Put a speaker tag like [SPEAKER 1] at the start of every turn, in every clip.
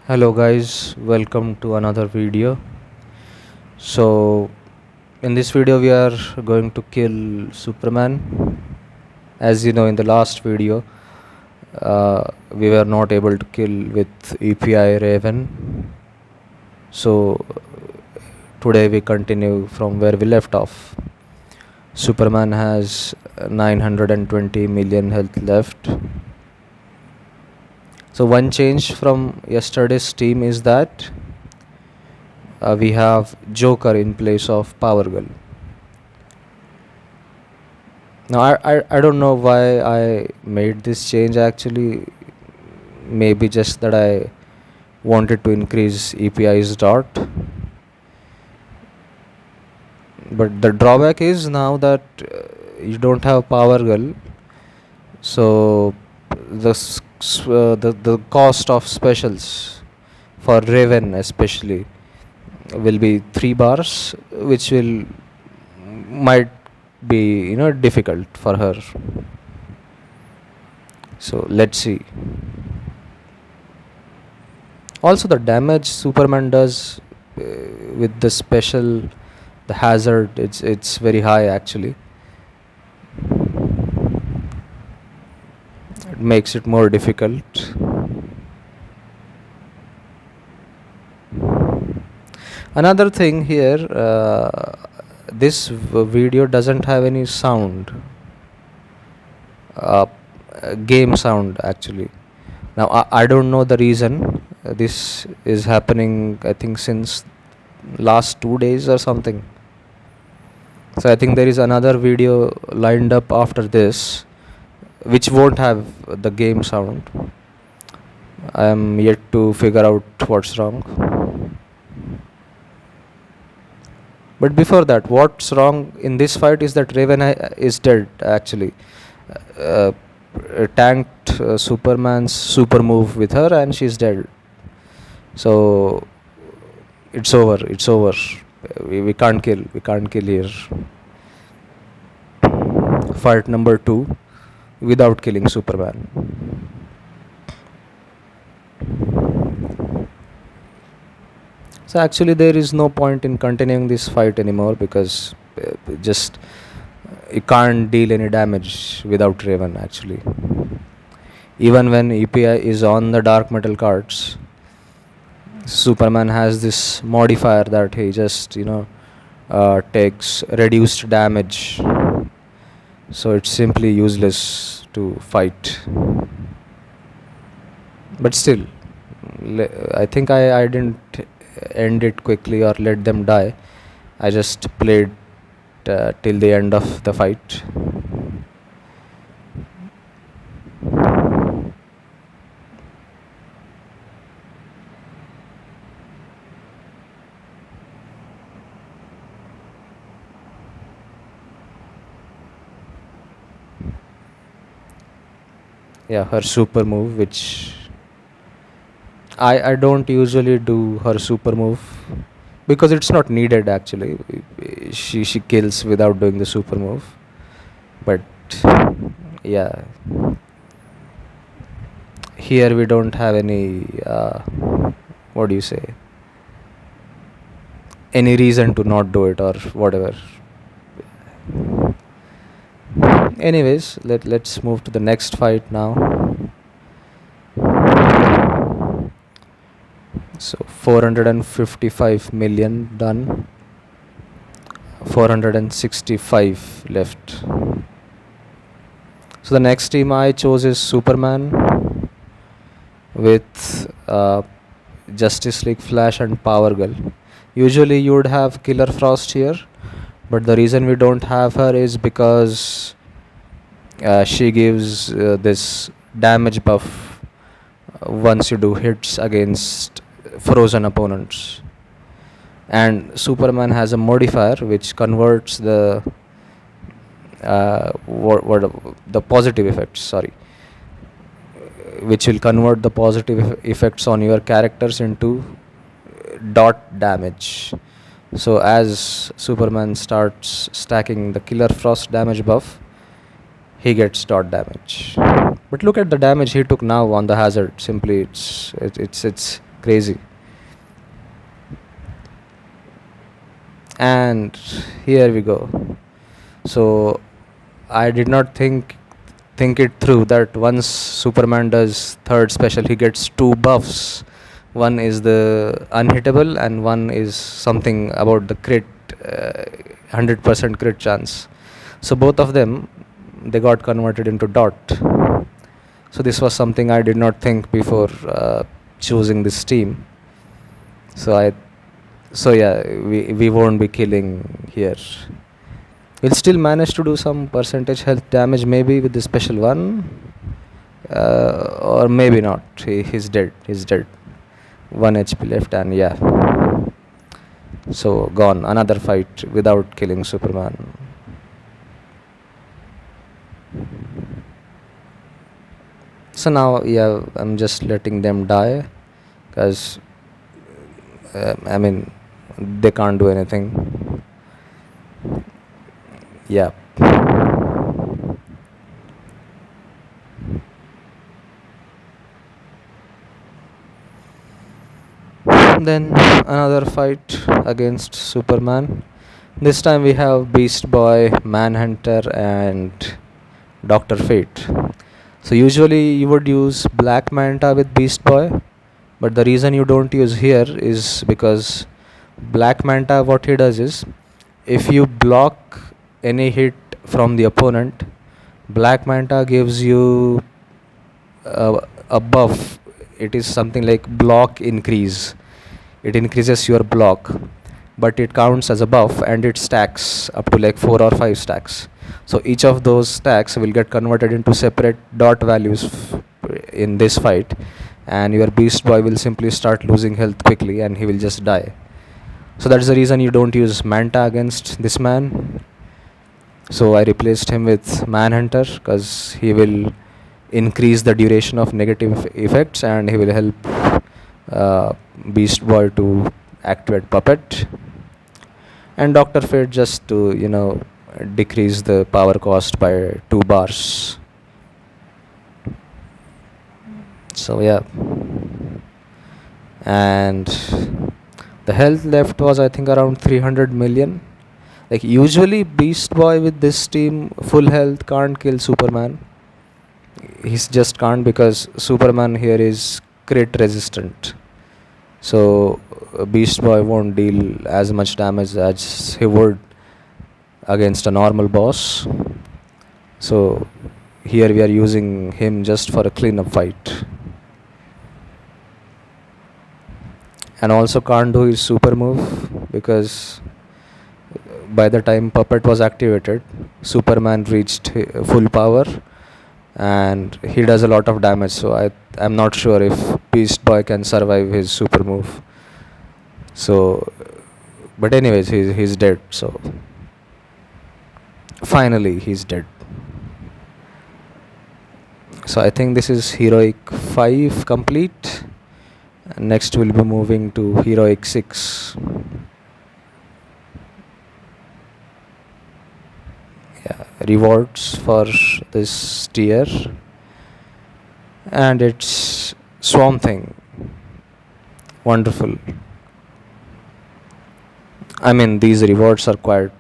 [SPEAKER 1] Hello guys, welcome to another video. So in this video we are going to kill Superman. As you know, in the last video we were not able to kill with EPI Raven. So today we continue from where we left off. Superman has 920 million health left. So one change from yesterday's team is that we have Joker in place of Power Girl. Now I don't know why I made this change actually. Maybe just that I wanted to increase EPI's dot. But the drawback is now that you don't have Power Girl, so the cost of specials for Raven especially will be 3 bars, which will might be difficult for her. So let's see. Also the damage Superman does with the special, the hazard, it's very high actually. It makes it more difficult. Another thing here, this video doesn't have any sound, game sound actually. Now I don't know the reason. This is happening I think since last 2 days or something. So I think there is another video lined up after this which won't have the game sound. I am yet to figure out what's wrong. But before that, what's wrong in this fight is that Raven is dead actually. Tanked Superman's super move with her and she's dead. So it's over. We can't kill here. Fight number 2 without killing Superman. So actually there is no point in continuing this fight anymore because just you can't deal any damage without Raven actually. Even when EPI is on the dark metal cards, Superman has this modifier that he just takes reduced damage, so it's simply useless to fight. But still, I think I didn't end it quickly or let them die. I just played till the end of the fight. Yeah, her super move, which I don't usually do her super move because it's not needed actually. She kills without doing the super move. But yeah, here we don't have any what do you say, any reason to not do it or whatever. Anyways, let's move to the next fight now. So 455 million done, 465 left. So the next team I chose is Superman with Justice League Flash and Power Girl. Usually you would have Killer Frost here, but the reason we don't have her is because she gives this damage buff once you do hits against frozen opponents, and Superman has a modifier which converts the the positive effects, which will convert the positive effects on your characters into dot damage. So as Superman starts stacking the Killer Frost damage buff, he gets dot damage. But look at the damage he took now on the hazard. Simply it's crazy. And here we go. So I did not think it through that once Superman does third special, he gets two buffs. One is the unhittable, and one is something about the crit, 100% crit chance. So both of them, they got converted into dot. So this was something I did not think before choosing this team. So yeah, we won't be killing here. We'll still manage to do some percentage health damage maybe with the special one, or maybe not. He's dead. He's dead. 1 HP left, and yeah. So gone. Another fight without killing Superman. So now, yeah, I'm just letting them die, because I mean, they can't do anything. Yeah. Then another fight against Superman. This time we have Beast Boy, Manhunter, and Dr. Fate. So usually you would use Black Manta with Beast Boy, but the reason you don't use here is because Black Manta, what he does is, if you block any hit from the opponent, Black Manta gives you a buff. It is something like block increase. It increases your block, but it counts as a buff, and it stacks up to like 4 or 5 stacks. So each of those stacks will get converted into separate dot values in this fight, and your Beast Boy will simply start losing health quickly, and he will just die. So that's the reason you don't use Manta against this man. So I replaced him with Manhunter, because he will increase the duration of negative effects, and he will help Beast Boy to activate Puppet, and Dr. Fate just to decrease the power cost by 2 bars. So yeah, and the health left was, I think, around 300 million. Like, usually Beast Boy with this team full health can't kill Superman. He's just can't, because Superman here is crit resistant. So Beast Boy won't deal as much damage as he would against a normal boss. So here we are using him just for a cleanup fight. And also can't do his super move, because by the time Puppet was activated, Superman reached full power, and he does a lot of damage. So I'm not sure if Beast Boy can survive his super move. So, but anyways, he's dead. So finally he's dead. So I think this is Heroic 5 complete. Next we'll be moving to Heroic 6. Yeah, rewards for this tier, and it's Swamp Thing. Wonderful. I mean, these rewards are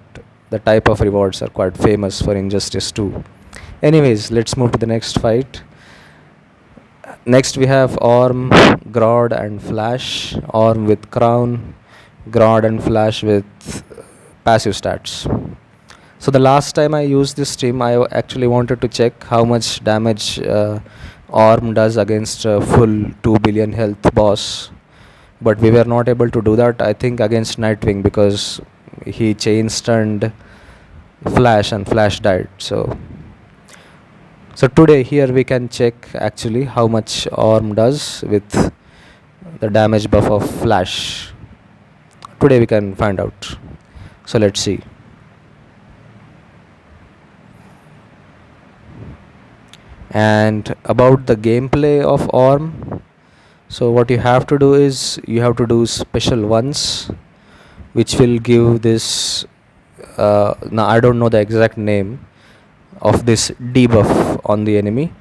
[SPEAKER 1] the type of rewards are quite famous for Injustice 2. Anyways, let's move to the next fight. Next we have Orm, Grodd, and Flash. Orm with Crown, Grodd and Flash with passive stats. So the last time I used this team, I actually wanted to check how much damage Orm does against a full 2 billion health boss. But we were not able to do that, I think, against Nightwing, because he chain stunned Flash and Flash died. So today here we can check actually how much Orm does with the damage buff of Flash. Today we can find out. So let's see. And about the gameplay of Orm, so what you have to do is you have to do special ones, which will give this now I don't know the exact name of this debuff on the enemy.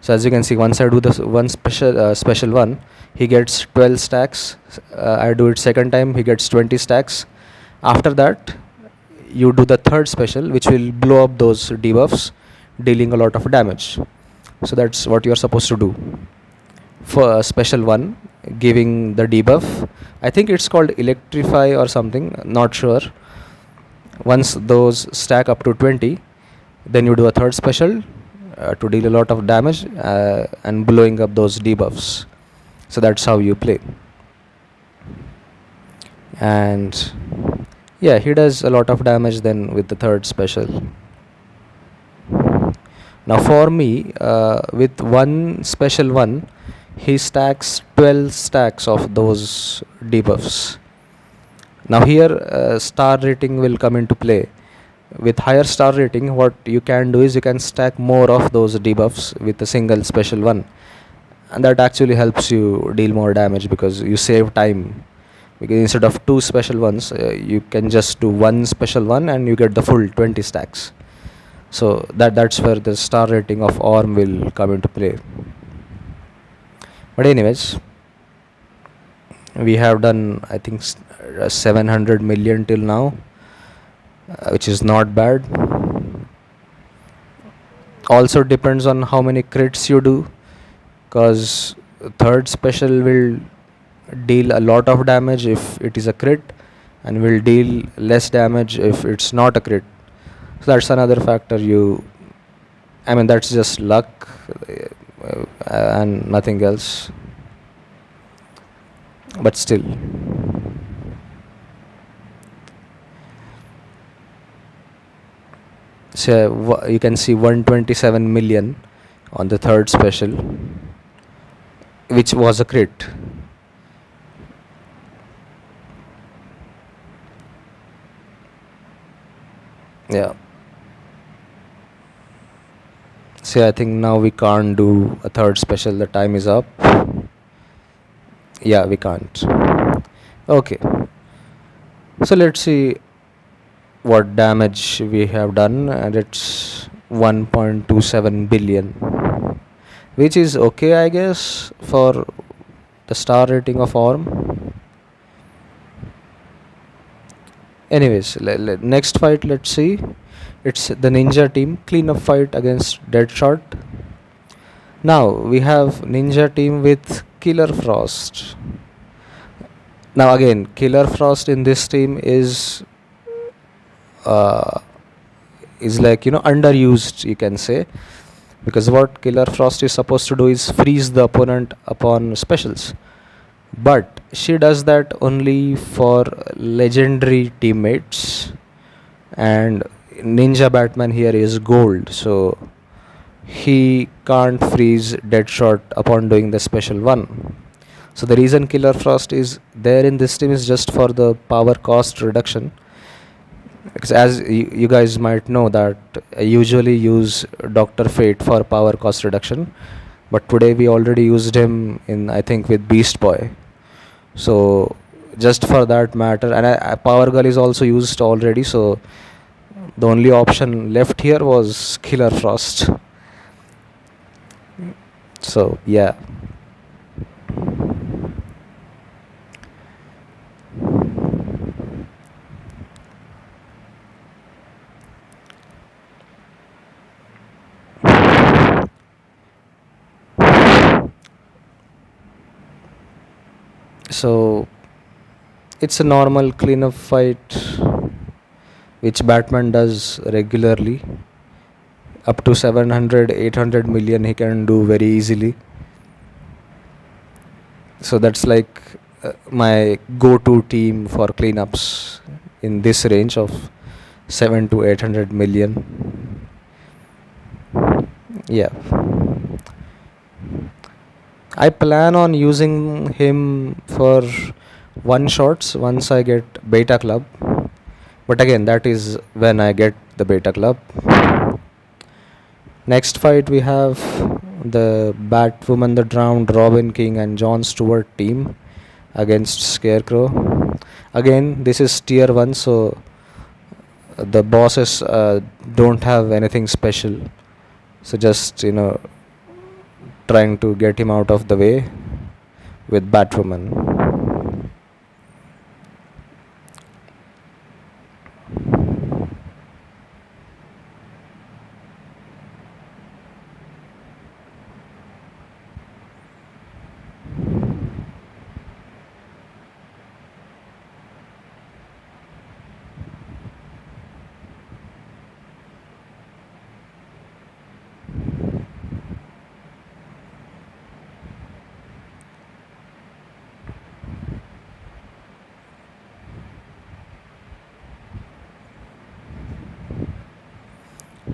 [SPEAKER 1] So as you can see, once I do this one special one, he gets 12 stacks. I do it second time, he gets 20 stacks. After that, you do the third special, which will blow up those debuffs, dealing a lot of damage. So that's what you are supposed to do. For special 1, giving the debuff, I think it's called electrify or something, not sure. Once those stack up to 20, then you do a third special to deal a lot of damage and blowing up those debuffs. So that's how you play. And yeah, he does a lot of damage then with the third special. Now for me, with one special 1, he stacks 12 stacks of those debuffs. Now here star rating will come into play. With higher star rating, what you can do is you can stack more of those debuffs with a single special 1, and that actually helps you deal more damage because you save time. Because instead of 2 special 1s, you can just do 1 special 1 and you get the full 20 stacks. So that's where the star rating of Orm will come into play. But anyways, we have done, I think, 700 million till now, which is not bad. Also depends on how many crits you do, because third special will deal a lot of damage if it is a crit, and will deal less damage if it's not a crit. So that's another factor. That's just luck and nothing else. But still, so you can see 127 million on the third special, which was a crit. Yeah. See, I think now we can't do a third special. The time is up. Yeah, we can't. Okay. So let's see what damage we have done, and it's 1.27 billion, which is okay, I guess, for the star rating of Orm. Anyways, next fight, let's see. It's the ninja team cleanup fight against Deadshot. Now we have ninja team with Killer Frost. Now again, Killer Frost in this team is like, underused, you can say, because what Killer Frost is supposed to do is freeze the opponent upon specials, but she does that only for legendary teammates, and Ninja Batman here is gold, so he can't freeze Deadshot upon doing the special 1. So the reason Killer Frost is there in this team is just for the power cost reduction, because as you guys might know that I usually use Dr. Fate for power cost reduction, but today we already used him in, I think, with Beast Boy. So just for that matter, and Power Girl is also used already, so the only option left here was Killer Frost. So yeah. So it's a normal cleanup fight which Batman does regularly. Up to 700, 800 million he can do very easily. So that's like my go-to team for cleanups in this range of 7 to 800 million. Yeah. I plan on using him for one shots once I get Beta Club. But again, that is when I get the Beta Club. Next fight we have the Batwoman, the Drowned, Robin King and Jon Stewart team against Scarecrow. Again, this is tier 1, so the bosses don't have anything special. So just, trying to get him out of the way. with Batwoman.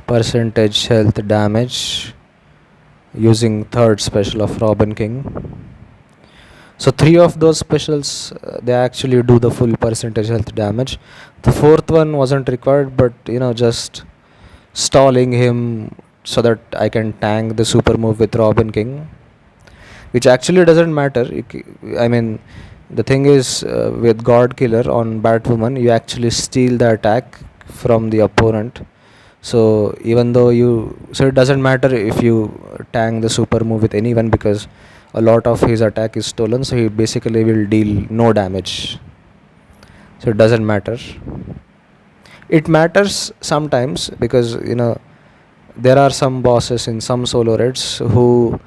[SPEAKER 1] Percentage health damage using third special of Robin King. So three of those specials they actually do the full percentage health damage. The fourth one wasn't required, but just stalling him so that I can tank the super move with Robin King, which actually doesn't matter. I mean, the thing is with God Killer on Batwoman, you actually steal the attack from the opponent. So even though so it doesn't matter if you tank the super move with anyone, because a lot of his attack is stolen, so he basically will deal no damage. So it doesn't matter. It matters sometimes because there are some bosses in some solo raids who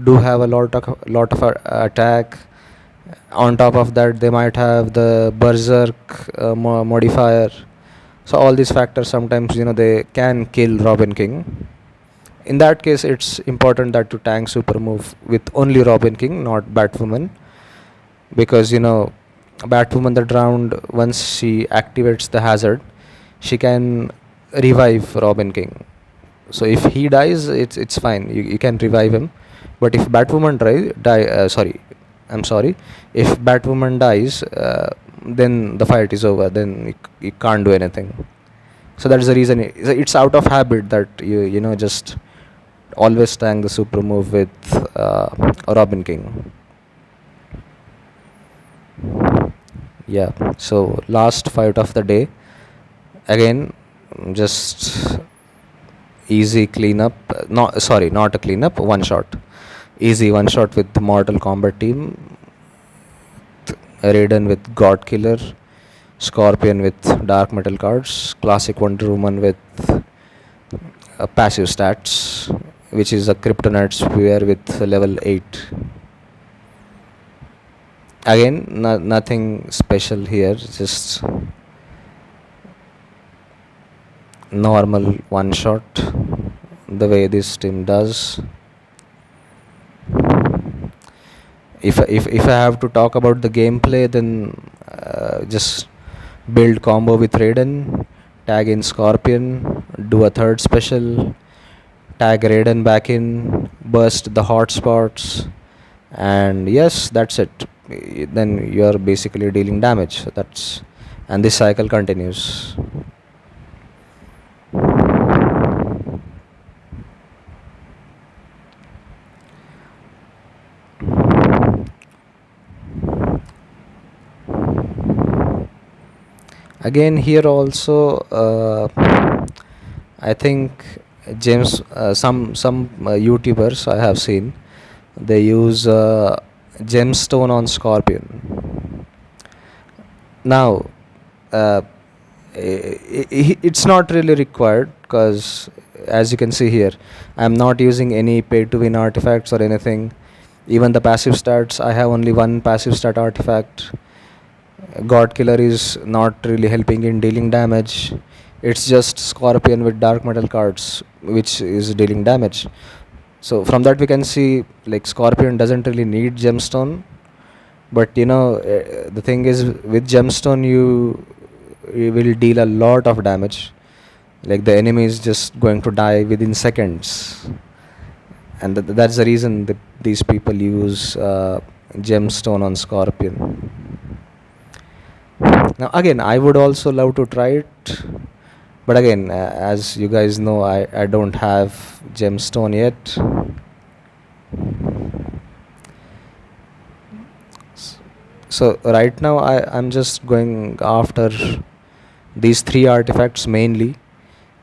[SPEAKER 1] do have a lot of attack. On top of that, they might have the berserk modifier. So all these factors sometimes they can kill Robin King. In that case, it's important that to tank super move with only Robin King, not Batwoman, because Batwoman that round, once she activates the hazard, she can revive Robin King. So if he dies, it's fine. You can revive him. But if Batwoman I'm sorry. If Batwoman dies, then the fight is over. Then you can't do anything. So that's the reason. It's out of habit that you just always tank the super move with Robin King. Yeah. So last fight of the day. Again, just easy cleanup. Not a cleanup. One shot. Easy one shot with the Mortal Kombat team. Raiden with God Killer. Scorpion with Dark Metal cards. Classic Wonder Woman with passive stats, which is a Kryptonite spear with level 8. Again, nothing special here, just normal one shot, the way this team does. If I have to talk about the gameplay, then just build combo with Raiden, tag in Scorpion, do a third special, tag Raiden back in, burst the hotspots, and yes, that's it. Then you are basically dealing damage. So and this cycle continues. Again, here also, I think James, some YouTubers I have seen, they use gemstone on Scorpion. Now, it's not really required, because as you can see here, I'm not using any pay to win artifacts or anything. Even the passive stats, I have only one passive stat artifact. God Killer is not really helping in dealing damage. It's just Scorpion with Dark Metal cards which is dealing damage. So from that we can see, like, Scorpion doesn't really need gemstone, but the thing is, with gemstone you will deal a lot of damage. Like, the enemy is just going to die within seconds, and that's the reason that these people use gemstone on Scorpion. Now again, I would also love to try it, but again, as you guys know, I don't have gemstone yet. So right now I'm just going after these three artifacts mainly: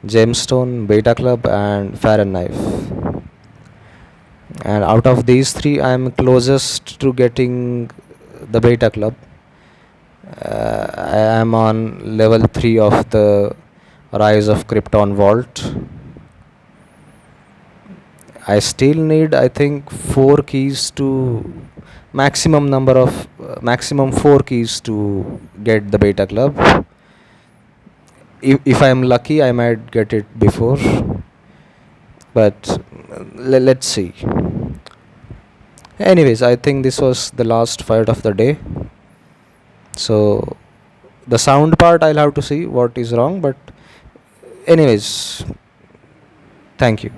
[SPEAKER 1] gemstone, beta club, and Fahrenheit. and out of these three, I'm closest to getting the beta club. I am on level 3 of the Rise of Krypton Vault. I still need, I think, 4 keys to maximum 4 keys to get the beta club. If I'm lucky, I might get it before, but let's see. Anyways, I think this was the last fight of the day. So the sound part, I'll have to see what is wrong, but anyways, thank you.